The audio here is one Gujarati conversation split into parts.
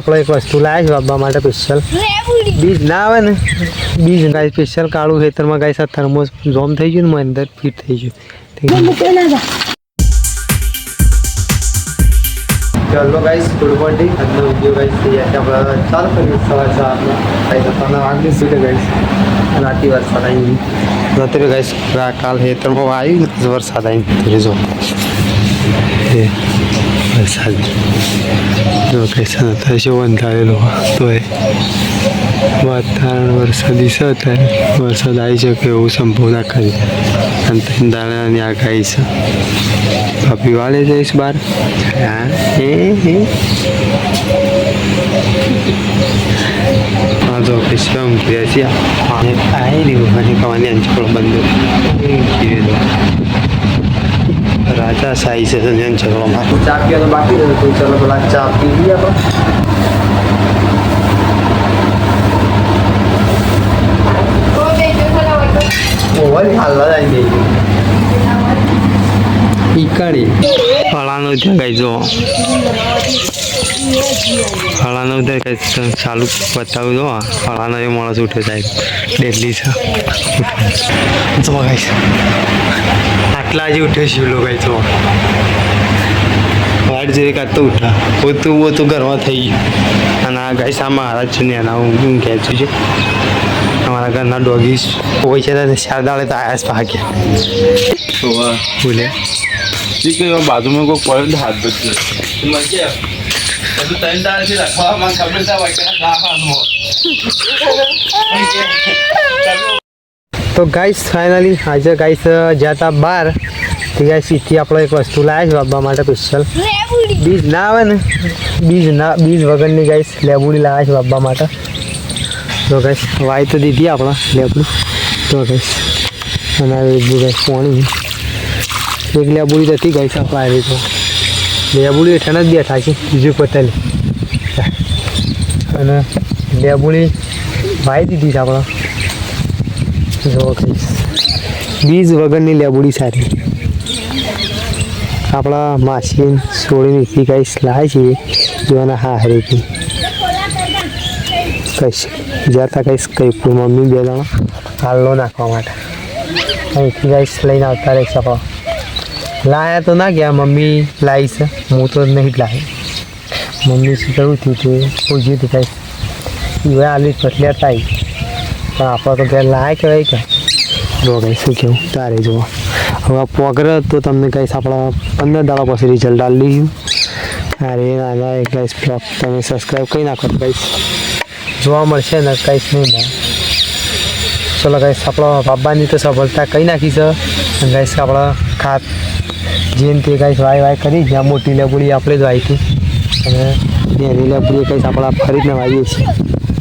આપણે એક વસ્તુ લાવ્યા છે બાબા માટે સ્પેશિયલ બીજ ના આવે ને બીજ ગાય સ્પેશિયલ કાળું ખેતરમાં ગાય સાથે થર્મોસ જોમ થઈ ગયું ને મને અંદર ફિટ થઈ ગયું ચલો ગાઈસ ગુડ મોર્નિંગ આજનો વિડીયો ગાઈસ થઈ જાય આપણે ચાલુ કરીએ સવાર સવારમાં ગાઈસ તમને વાગી સુધી ગાઈસ રાતે વરસાદ આવી રાત્રે ગાઈસ કાલ ખેતરમાં આવી વરસાદ આવી જો વરસાદ જો ગાઈસ અત્યારે શું બંધાયેલો તો એ વાતાવરણ વરસાદી છે અત્યારે વરસાદ આવી શકે એવું સંભાવના કરી અને દાણાની આગાહી છે ભાભી વાળે જઈશ બહાર હા તો કૃષ્ણ ગયા છે આવી રહ્યું અને કવાની અંચકોળ બંધ રાજા સાઈ છે અંચકોળમાં ચા પીવા તો બાકી હતું ચલો પેલા ચા પી લઈએ આપણે હાલવા આવી ગઈ ઈકાળી ફળાનો જગાઈ જો ફળાનો કંઈ ચાલુ બતાવું જો ફળાનો એ માણસ ઉઠે જાય ડેલી છે જો ગાઈસ આટલા જ ઉઠે છે લોકો જો વાટ જેવી કાંઈ તો ઉઠા પોતું ઘરમાં થઈ ગયું અને આ ગાઈસ આ મહારાજ છે ને એના હું ખેંચું છું અમારા ઘરના ડોગીસ હોય છે તો ચાર દાડે તો આયાસ ભાગ્યા બોલે બાજુમાં કોઈ પડે હાથ બચે તો ગાઈસ ફાઇનલી આજે ગાઈસ જ્યાં હતા બહાર તે ગાઈસ સીધી આપણે એક વસ્તુ લાવ્યા છે બાબા માટે સ્પેશિયલ બીજ ના આવે ને બીજ વગરની ગાઈસ લેબુડી લાવ્યા છે બાબા માટે તો ગાઈસ વાય તો દીધી આપણા લેબડી તો ગાઈસ અને ગાઈસ પાણી એક લેબુડી હતી ગાઈસ આપણે આવી તો લેબુડી હેઠળ જ બેઠા છે બીજું પટેલી અને લેબુડી વાઈ દીધી છે આપણે જો ગાઈસ બીજ વગરની લેબુડી સારી આપણા માસી છોડીને ગાઈસ લાવે છે જોવાના હા હરેકી કહીશ જતા કહીશ કઈ મમ્મી બે જણા હાલો નાખવા માટે અહીંથી ગાઈસ લઈને આવતા રહીશ આપણે લાયા તો ના ગયા મમ્મી લાવી છે હું તો નહીં જ લાવી મમ્મી શું કરવું થયું કે પૂછ્યું હતું કાંઈ એ આલી પટલી હતા પણ આપણે તો ઘેર લાયા કહેવાય કે જો કંઈ શું કહેવું તારે જોવા હવે પોગરે તો તમને કહીશ આપણા 15 દાડા પછી રિઝલ્ટ આપી દીધું અરે નાના એક ગાઈસ બ્લોગ તમે સબસ્ક્રાઈબ કરી નાખો તો કહીશ જોવા મળશે ને કહીશ નહીં મળે ચલો કહીશ આપણા બાબાની તો સફળતા કહી નાખી છે અને કહીશ આપણા ખાત જેમ તે કહીશ વાય કરી જ્યાં મોટી લેબુડી આપણે જ વાવી હતી અને નાની લેબુડી કહીશ આપણા ફરીને વાવીએ છીએ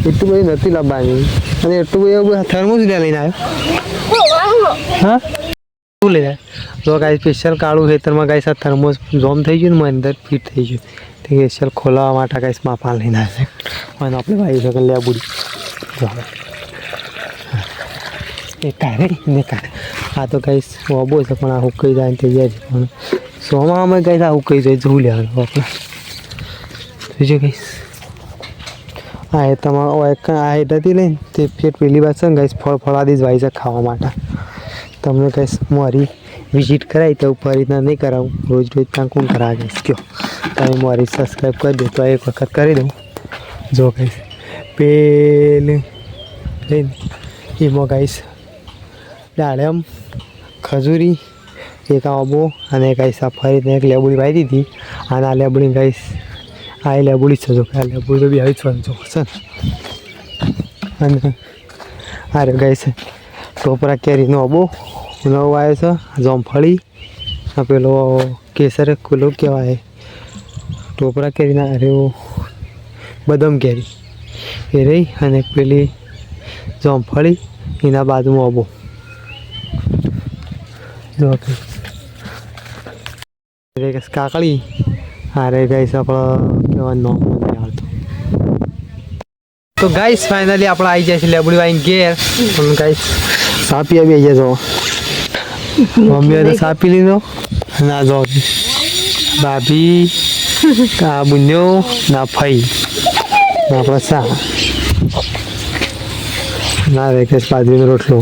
એટલું બધું નથી લાવવાની અને એટલું બધું થર્મોસ લઈને આવ્યો હા શું લઈને તો કાંઈ સ્પેશિયલ કાળું ખેતરમાં કાંઈ સાથે થર્મોસ જોમ થઈ ગયું ને મને અંદર ફિટ થઈ ગયું તે સ્પેશિયલ ખોલાવવા માટે કાંઈ માપા લઈને આવે અને આપણે વાવી શકીએ લેબુડી એ કાઢે ને કાઢે આ તો કઈ ઓબો છે પણ આ હુકાઈ જાય તે જાય પણ સોમાં અમે કઈ આ હુકાઈ જાય જોવું લેવાનું આપણે બીજું કહીશ હા એ તમારો આ હેઠળથી લઈને તે ફેર પેલી વાત છે ને કહીશ ફળાદી જ વાવી છે ખાવા માટે તમને કહીશ મારી વિઝિટ કરાવી તો ઉપર રીતના નહીં કરાવું રોજ ત્યાં કોણ કરાવે કહીશ કયો તમે મારી સબસ્ક્રાઈબ કરી દો તો એક વખત કરી દઉં જો કહીશ પેલું લઈને એમાં કહીશ દાડમ ખજૂરી એક આંબો અને કહીશ આ ફરીને એક લેબુડી વાવી દીધી અને આ લેબુડી કહીશ આ લેબુડી જ છે જો આ લેબુડી તો બી આવી જ જો છે અને આ રે કહીશ ટોપરા કેરીનો આંબો નવો આવ્યો છે જામફળી આ પેલો કેસર પેલો કહેવાય ટોપરા કેરીના અરે બદામ કેરી એ રહી અને પેલી જામફળી એના બાજુમાં આંબો કાકડી અરે ગાઈસ આપણે કહેવાનું નહીં આવતું તો ગાઈસ ફાઇનલી આપણે આવી જાય છે લેબુડી વાઈને ઘેર પણ ગાઈસ સાપી આવી જાય મમ્મીએ તો સાપી લીધો ના જો ભાભી આ બુન્યો ના ફઈ આપણે શા ના રે કે બાજરીનો રોટલો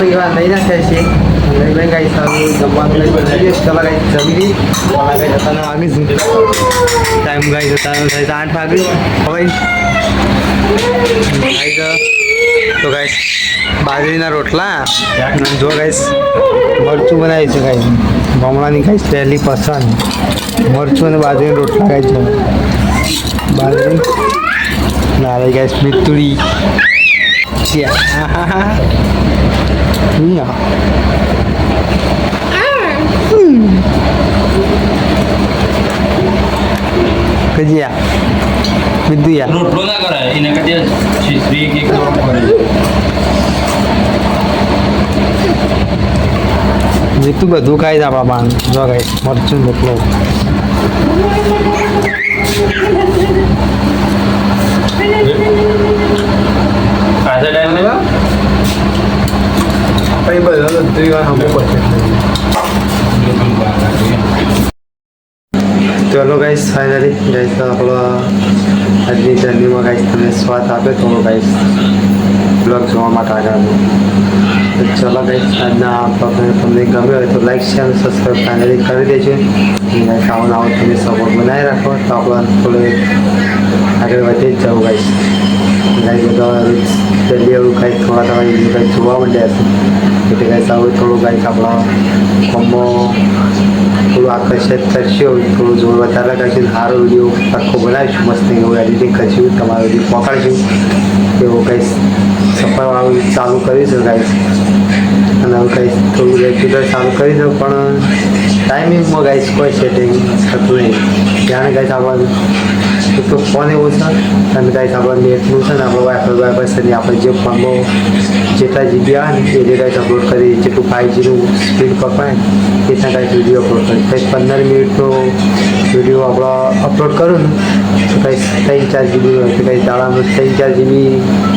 લઈ નાખ્યા છે લઈ ગાઈ સારું જમવાનું લઈ બનાવીએ કલાક જમી કલાક જતા વાગી ટાઈમ ગાઈ જતા થાય 8 વાગે હવે તો ગાઈસ બાજરીના રોટલા જો ગાઈસ મરચું બનાવી છે ગાઈસ બમણાની ગાઈસ પહેલી પસંદ મરચું અને બાજરીના રોટલા ગાઈસ છે બાજરી નારે ગાઈસ મીઠુડી કજિયા વિદ્યા રોટલો ના કરાય એના કરતા શ્રી કે કરે જેટલું બધું ખાઈ છે આપણા બાણ જો ગાઈસ મરચું રોટલો ખાસા ટાઈમ પછી બધું હમણાં ચલો ગાઈસ ફાઇનલી ગાઈસ આપણો આજની જર્નીમાં ગાઈસ તમને સ્વાદ આપ્યો થોડો ગાઈસ બ્લોગ જોવા માટે આગળ તો ચલો ગાઈસ આજના તમને ગમ્યો હોય તો લાઈક શેર અને સબસ્ક્રાઈબ ફાઇનલી કરી દેજો અને ગાઈસ આવો નવો તમે સપોર્ટ બનાવી રાખો તો આપણે થોડે આગળ વધી જ જવું ગાઈસ ગાઈસ બધા જલ્દી એવું કાંઈક થોડા તમારી કંઈક જોવા માંડ્યા હશે એટલે ગાઈસ આવું થોડું ગાઈસ આપણા કોમ્બો થોડું આકર્ષિત કરશું થોડું જોર વધારે કરશું સારો વિડીયો આખો બનાવીશું મસ્ત એવું એડિટિંગ કરશું તમારો વિડીયો પકડીશું એવું કંઈ સફરવાળું ચાલુ કરીશું ગાઈસ અને હવે કંઈ થોડું રેગ્યુલર ચાલુ કરીશું પણ ટાઈમિંગમાં ગાઈસ કોઈ સેટિંગ થતું નહીં જાણે ગાઈસ આપણે એક તો ફોન એવો છે અને ગાઈસ આપણે નેટનું છે ને આપણે વાઈફાઈ છે ને આપણે જે ફોનમાં જેટલા જીબી આવે ને એ ગાઈસ અપલોડ કરીએ જેટલું 5Gનું સ્પીડ પકડાય એટલા ગાઈસ વિડીયો અપલોડ કરીએ કંઈક 15 મિનિટનો વિડીયો આપણે અપલોડ કરું ને તો કંઈક 3-4 GB હોય તો કંઈક દાડામાં 3-4 GB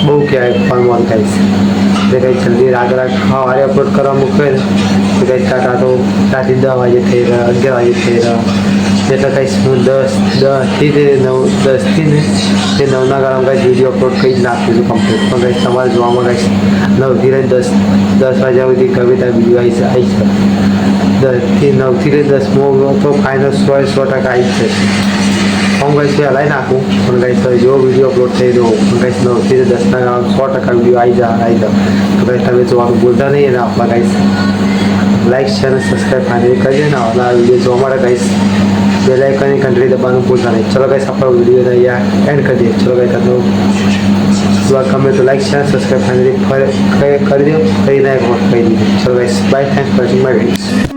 બહુ કહેવાય ફોનમાં ગાઈસ એટલે કંઈક જલ્દી રાગ સવારે અપલોડ કરવા મૂકે ને તો કંઈક કાંટા તો રાત્રે 10 વાગે થઈ રહ્યા 11 વાગે થઈ રહ્યા એટલે કંઈક હું 10થી ને 9ના ગાળામાં કંઈક વિડીયો અપલોડ કરી જ નાખું છું કમ્પ્લીટ પણ કંઈક તમારે જોવામાં કંઈક 9થી લઈને 10 વાગ્યા સુધી ગમે ત્યાં વિડીયો આવી છે 9થી લઈને 10 તો ફાઇનલ 100% આવી છે હું કંઈક હલાવી નાખું પણ કંઈક જો વિડીયો અપલોડ થઈ દો પણ કંઈક 9થી 10ના ગાળામાં 100% વિડીયો આવી જાય તો કંઈક તમે જોવાનું ભૂલતા નહીં અને આપણા કંઈક લાઈક શેર અને સબસ્ક્રાઈબ ફાઇનલી કરજો ને આવનારા વિડીયો જોવા માટે કંઈક બેલ આઇકનની ઘંટડી દબાવવાનું ભૂલતા નહીં ચલો ગાઈસ આપણો વિડીયો અહીંયા એન્ડ કરી દઈએ ચલો ગાઈસ આજનો બ્લોગ ગમે તો લાઈક શેર સબસ્ક્રાઈબ ફાઇનલી કરી દો કરીને એક વખત કહી દીધું ચલો guys by thanks for watching my videos